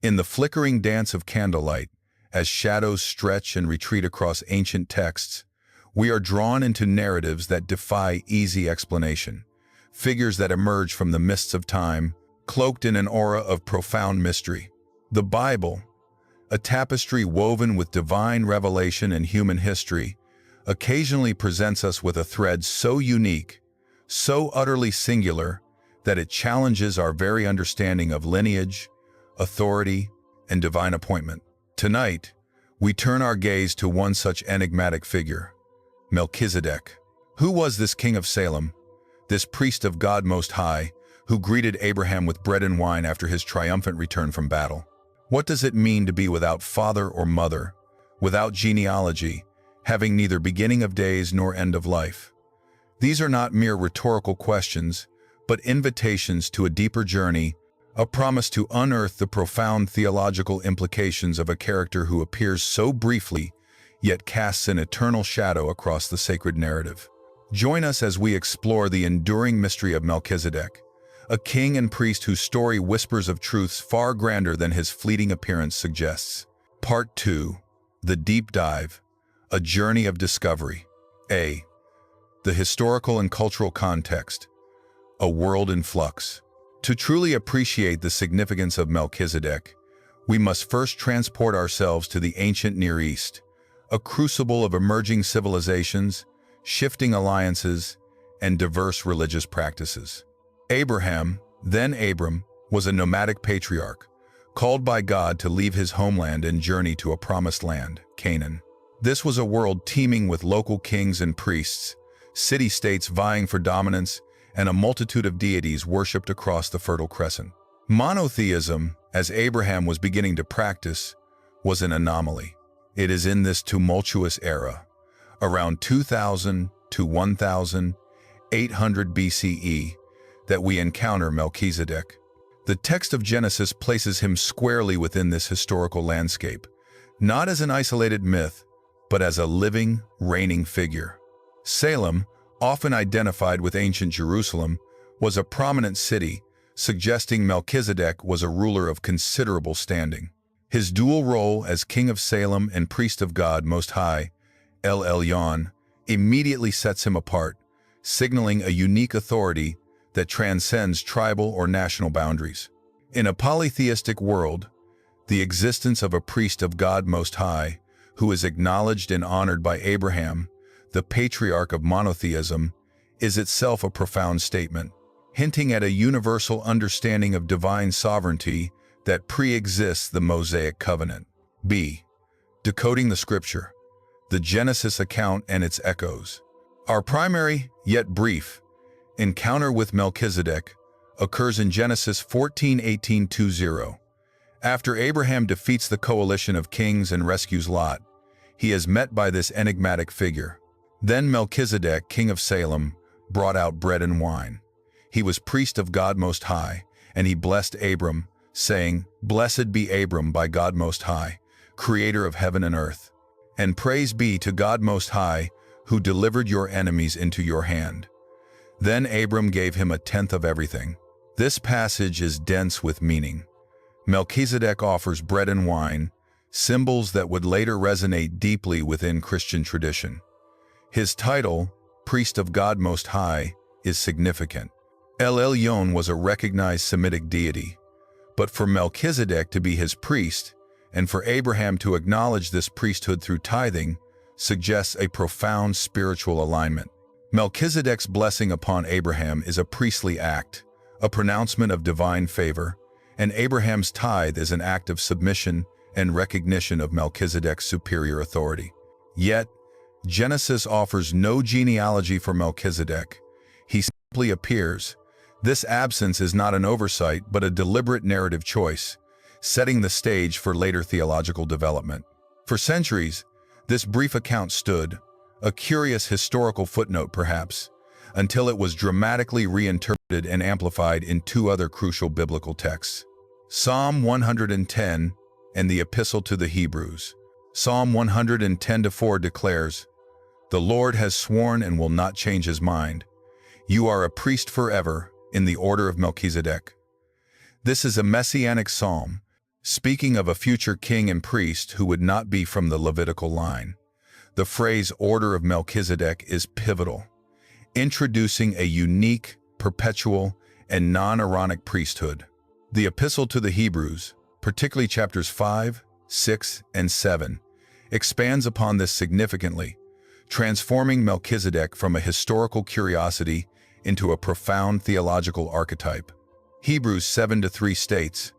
In the flickering dance of candlelight, as shadows stretch and retreat across ancient texts, we are drawn into narratives that defy easy explanation, figures that emerge from the mists of time, cloaked in an aura of profound mystery. The Bible, a tapestry woven with divine revelation and human history, occasionally presents us with a thread so unique, so utterly singular, that it challenges our very understanding of lineage, authority, and divine appointment. Tonight, we turn our gaze to one such enigmatic figure, Melchizedek. Who was this king of Salem, this priest of God Most High, who greeted Abraham with bread and wine after his triumphant return from battle? What does it mean to be without father or mother, without genealogy, having neither beginning of days nor end of life? These are not mere rhetorical questions, but invitations to a deeper journey, a promise to unearth the profound theological implications of a character who appears so briefly, yet casts an eternal shadow across the sacred narrative. Join us as we explore the enduring mystery of Melchizedek, a king and priest whose story whispers of truths far grander than his fleeting appearance suggests. Part 2. The Deep Dive, a Journey of Discovery. A. The historical and cultural context, a world in flux. To truly appreciate the significance of Melchizedek, we must first transport ourselves to the ancient Near East, a crucible of emerging civilizations, shifting alliances, and diverse religious practices. Abraham, then Abram, was a nomadic patriarch, called by God to leave his homeland and journey to a promised land, Canaan. This was a world teeming with local kings and priests, city-states vying for dominance, and a multitude of deities worshipped across the Fertile Crescent. Monotheism, as Abraham was beginning to practice, was an anomaly. It is in this tumultuous era, around 2000 to 1800 BCE, that we encounter Melchizedek. The text of Genesis places him squarely within this historical landscape, not as an isolated myth, but as a living, reigning figure. Salem, often identified with ancient Jerusalem, was a prominent city, suggesting Melchizedek was a ruler of considerable standing. His dual role as king of Salem and priest of God Most High, El Elyon, immediately sets him apart, signaling a unique authority that transcends tribal or national boundaries. In a polytheistic world, the existence of a priest of God Most High, who is acknowledged and honored by Abraham, the patriarch of monotheism, is itself a profound statement, hinting at a universal understanding of divine sovereignty that pre-exists the Mosaic covenant. B. Decoding the Scripture, the Genesis account and its echoes. Our primary, yet brief, encounter with Melchizedek occurs in Genesis 14:18-20. After Abraham defeats the coalition of kings and rescues Lot, he is met by this enigmatic figure. Then Melchizedek, king of Salem, brought out bread and wine. He was priest of God Most High, and he blessed Abram, saying, "Blessed be Abram by God Most High, creator of heaven and earth. And praise be to God Most High, who delivered your enemies into your hand." Then Abram gave him a tenth of everything. This passage is dense with meaning. Melchizedek offers bread and wine, symbols that would later resonate deeply within Christian tradition. His title, Priest of God Most High, is significant. El Elyon was a recognized Semitic deity, but for Melchizedek to be his priest, and for Abraham to acknowledge this priesthood through tithing, suggests a profound spiritual alignment. Melchizedek's blessing upon Abraham is a priestly act, a pronouncement of divine favor, and Abraham's tithe is an act of submission and recognition of Melchizedek's superior authority. Yet, Genesis offers no genealogy for Melchizedek. He simply appears. This absence is not an oversight, but a deliberate narrative choice, setting the stage for later theological development. For centuries, this brief account stood, a curious historical footnote perhaps, until it was dramatically reinterpreted and amplified in two other crucial biblical texts: Psalm 110 and the Epistle to the Hebrews. Psalm 110:4 declares, "The Lord has sworn and will not change his mind. You are a priest forever in the order of Melchizedek." This is a messianic psalm, Speaking of a future king and priest who would not be from the Levitical line, the phrase Order of Melchizedek is pivotal, introducing a unique, perpetual, and non-Aaronic priesthood. The Epistle to the Hebrews, particularly chapters 5, 6, and 7, expands upon this significantly, transforming Melchizedek from a historical curiosity into a profound theological archetype. Hebrews 7:3 states,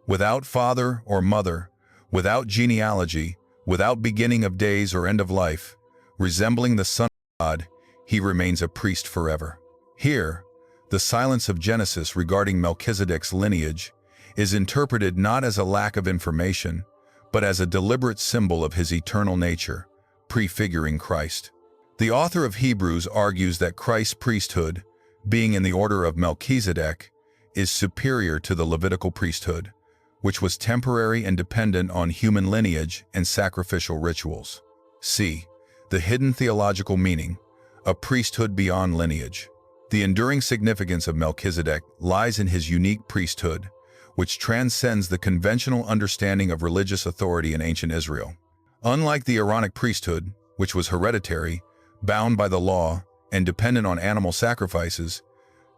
"Without father or mother, without genealogy, without beginning of days or end of life, resembling the Son of God, he remains a priest forever." Here, the silence of Genesis regarding Melchizedek's lineage is interpreted not as a lack of information, but as a deliberate symbol of his eternal nature, prefiguring Christ. The author of Hebrews argues that Christ's priesthood, being in the order of Melchizedek, is superior to the Levitical priesthood, which was temporary and dependent on human lineage and sacrificial rituals. C. The hidden theological meaning, a priesthood beyond lineage. The enduring significance of Melchizedek lies in his unique priesthood, which transcends the conventional understanding of religious authority in ancient Israel. Unlike the Aaronic priesthood, which was hereditary, bound by the law, and dependent on animal sacrifices,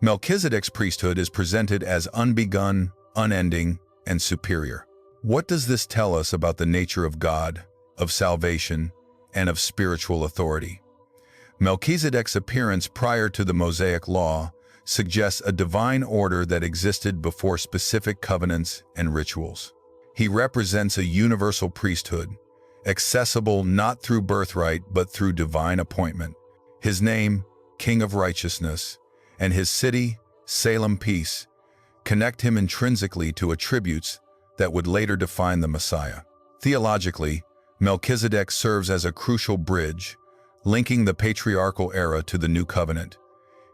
Melchizedek's priesthood is presented as unbegun, unending, and superior. What does this tell us about the nature of God, of salvation, and of spiritual authority? Melchizedek's appearance prior to the Mosaic Law suggests a divine order that existed before specific covenants and rituals. He represents a universal priesthood, accessible not through birthright but through divine appointment. His name, King of Righteousness, and his city, Salem Peace, connect him intrinsically to attributes that would later define the Messiah. Theologically, Melchizedek serves as a crucial bridge, linking the patriarchal era to the New Covenant.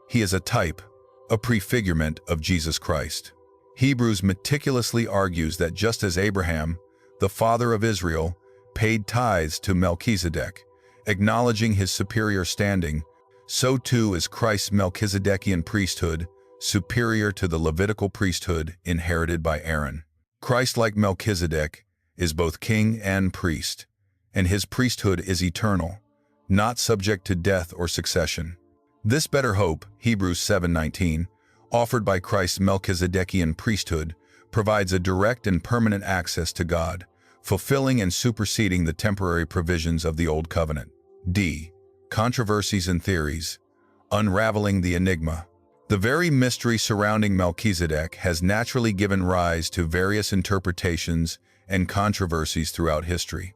He is a type, a prefigurement of Jesus Christ. Hebrews meticulously argues that just as Abraham, the father of Israel, paid tithes to Melchizedek, acknowledging his superior standing, so too is Christ's Melchizedekian priesthood superior to the Levitical priesthood inherited by Aaron. Christ, like Melchizedek, is both king and priest, and his priesthood is eternal, not subject to death or succession. This better hope, Hebrews 7:19, offered by Christ's Melchizedekian priesthood, provides a direct and permanent access to God, fulfilling and superseding the temporary provisions of the Old Covenant. D. Controversies and theories. Unraveling the enigma. The very mystery surrounding Melchizedek has naturally given rise to various interpretations and controversies throughout history.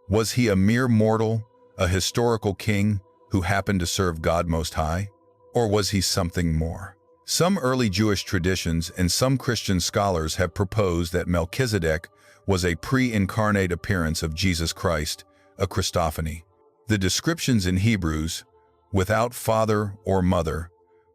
Was he a mere mortal, a historical king who happened to serve God Most High? Or was he something more? Some early Jewish traditions and some Christian scholars have proposed that Melchizedek was a pre-incarnate appearance of Jesus Christ, a Christophany. The descriptions in Hebrews, without father or mother,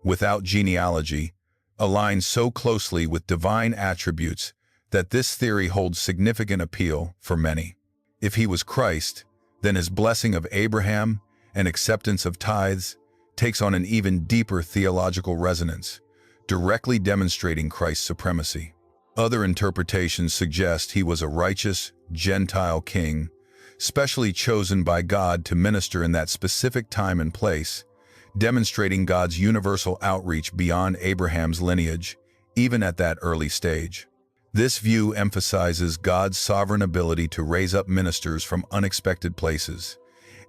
without genealogy, align so closely with divine attributes that this theory holds significant appeal for many. If he was Christ, then his blessing of Abraham and acceptance of tithes takes on an even deeper theological resonance, directly demonstrating Christ's supremacy. Other interpretations suggest he was a righteous, Gentile king, specially chosen by God to minister in that specific time and place, demonstrating God's universal outreach beyond Abraham's lineage, even at that early stage. This view emphasizes God's sovereign ability to raise up ministers from unexpected places,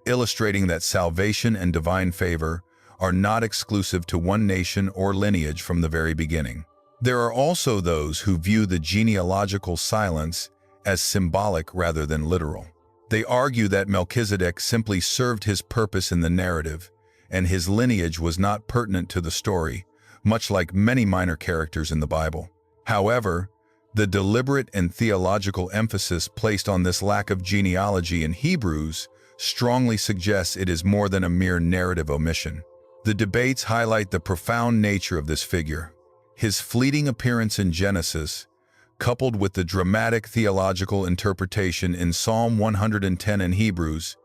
illustrating that salvation and divine favor are not exclusive to one nation or lineage from the very beginning. There are also those who view the genealogical silence as symbolic rather than literal. They argue that Melchizedek simply served his purpose in the narrative, and his lineage was not pertinent to the story, much like many minor characters in the Bible. However, the deliberate and theological emphasis placed on this lack of genealogy in Hebrews strongly suggests it is more than a mere narrative omission. The debates highlight the profound nature of this figure. His fleeting appearance in Genesis, coupled with the dramatic theological interpretation in Psalm 110 and Hebrews,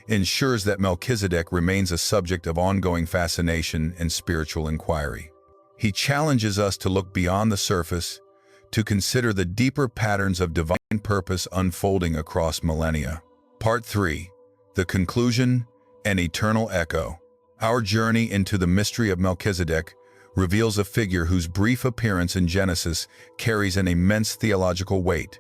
ensures that Melchizedek remains a subject of ongoing fascination and spiritual inquiry. He challenges us to look beyond the surface, to consider the deeper patterns of divine purpose unfolding across millennia. Part 3. The Conclusion, an Eternal Echo. Our journey into the mystery of Melchizedek reveals a figure whose brief appearance in Genesis carries an immense theological weight,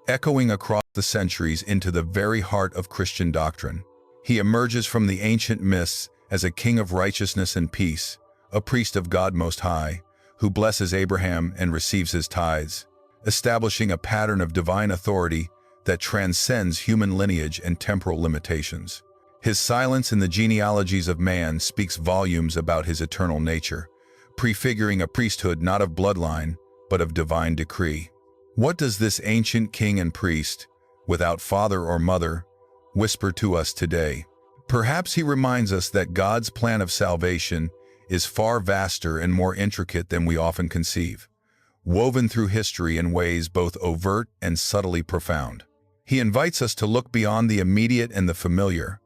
echoing across the centuries into the very heart of Christian doctrine. He emerges from the ancient myths as a king of righteousness and peace, a priest of God Most High, who blesses Abraham and receives his tithes, establishing a pattern of divine authority that transcends human lineage and temporal limitations. His silence in the genealogies of man speaks volumes about his eternal nature, prefiguring a priesthood not of bloodline, but of divine decree. What does this ancient king and priest, without father or mother, whisper to us today? Perhaps he reminds us that God's plan of salvation is far vaster and more intricate than we often conceive, woven through history in ways both overt and subtly profound. He invites us to look beyond the immediate and the familiar,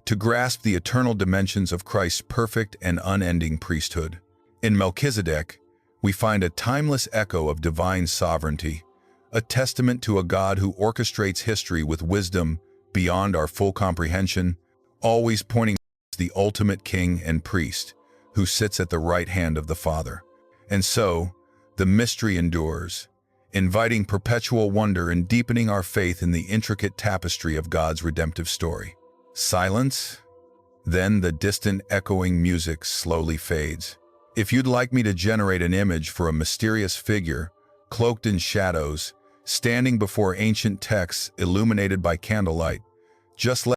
to grasp the eternal dimensions of Christ's perfect and unending priesthood. In Melchizedek, we find a timeless echo of divine sovereignty, a testament to a God who orchestrates history with wisdom beyond our full comprehension, always pointing to the ultimate king and priest who sits at the right hand of the Father. And so, the mystery endures, inviting perpetual wonder and deepening our faith in the intricate tapestry of God's redemptive story. Silence, then the distant echoing music slowly fades. If you'd like me to generate an image for a mysterious figure, cloaked in shadows, standing before ancient texts illuminated by candlelight, just let